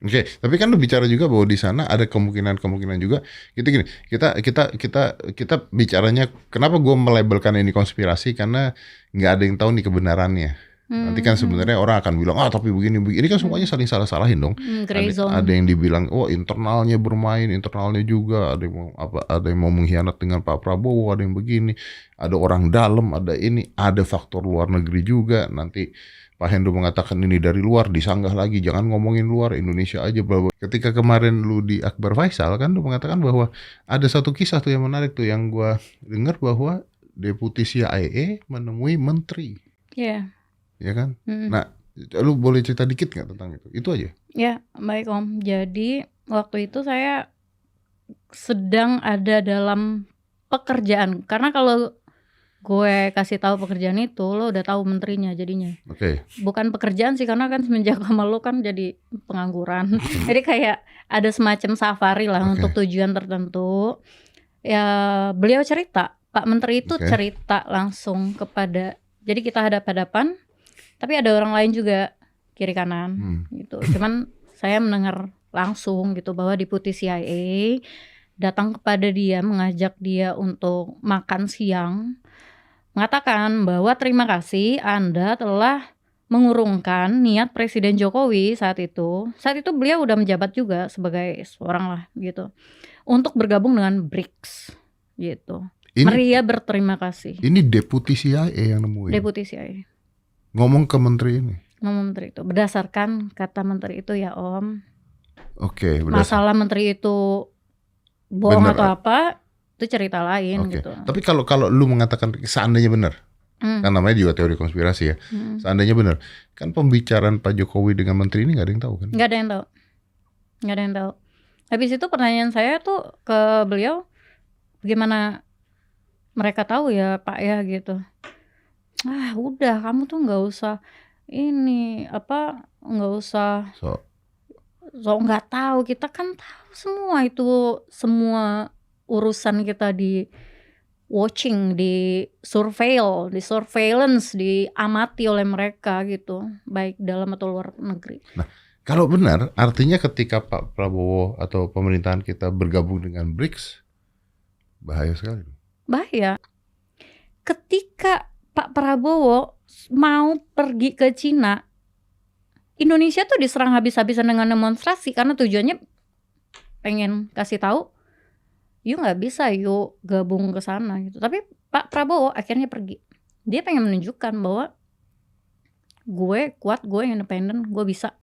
Oke, tapi kan lu bicara juga bahwa di sana ada kemungkinan juga kita gini, kita bicaranya kenapa gue melabelkan ini konspirasi karena nggak ada yang tahu nih kebenarannya. Nanti kan sebenarnya orang akan bilang tapi begini begini, ini kan semuanya saling salah-salahin dong. Gray zone. Ada yang dibilang internalnya bermain, internalnya juga ada yang mau mengkhianat dengan Pak Prabowo, ada yang begini, ada orang dalam, ada ini, ada faktor luar negeri juga. Nanti Pak Hendro mengatakan ini dari luar, disanggah lagi, jangan ngomongin luar, Indonesia aja. Bla bla. Ketika kemarin lu di Akbar Faisal kan lu mengatakan bahwa ada satu kisah tuh yang menarik tuh yang gua dengar bahwa deputi CIA menemui menteri. Iya. Ya kan? Nah, lu boleh cerita dikit nggak tentang itu? Itu aja. Ya, baik Om. Jadi waktu itu saya sedang ada dalam pekerjaan. Karena kalau gue kasih tahu pekerjaan itu, lo udah tahu menterinya jadinya. Oke. Bukan pekerjaan sih, karena kan semenjak sama lo kan jadi pengangguran. Jadi kayak ada semacam safari lah untuk tujuan tertentu. Ya beliau cerita, Pak Menteri itu cerita langsung kepada, jadi kita hadap-hadapan, tapi ada orang lain juga kiri kanan gitu. Cuman saya mendengar langsung gitu bahwa deputi CIA datang kepada dia, mengajak dia untuk makan siang, mengatakan bahwa terima kasih Anda telah mengurungkan niat Presiden Jokowi saat itu. Saat itu beliau udah menjabat juga sebagai seorang lah gitu, untuk bergabung dengan BRICS gitu. Maria berterima kasih. Ini deputi CIA yang nemuin. Deputi CIA. Ngomong ke menteri ini. Ngomong menteri itu berdasarkan kata menteri itu ya Om. Oke. Masalah menteri itu bohong atau apa, itu cerita lain gitu. Tapi kalau lu mengatakan seandainya benar, kan namanya juga teori konspirasi ya. Seandainya benar, kan pembicaraan Pak Jokowi dengan menteri ini nggak ada yang tahu kan? Nggak ada yang tahu. Habis itu pertanyaan saya tuh ke beliau, bagaimana mereka tahu ya Pak ya gitu. Udah kamu tuh nggak usah nggak usah nggak tahu, kita kan tahu semua itu, semua urusan kita di watching, di surveillance, diamati oleh mereka gitu, baik dalam atau luar negeri. Nah, kalau benar, artinya ketika Pak Prabowo atau pemerintahan kita bergabung dengan BRICS, bahaya sekali. Bahaya. Ketika Pak Prabowo mau pergi ke Cina, Indonesia tuh diserang habis-habisan dengan demonstrasi karena tujuannya pengen kasih tahu, yuk nggak bisa, yuk gabung ke sana gitu. Tapi Pak Prabowo akhirnya pergi. Dia pengen menunjukkan bahwa gue kuat, gue independen, gue bisa.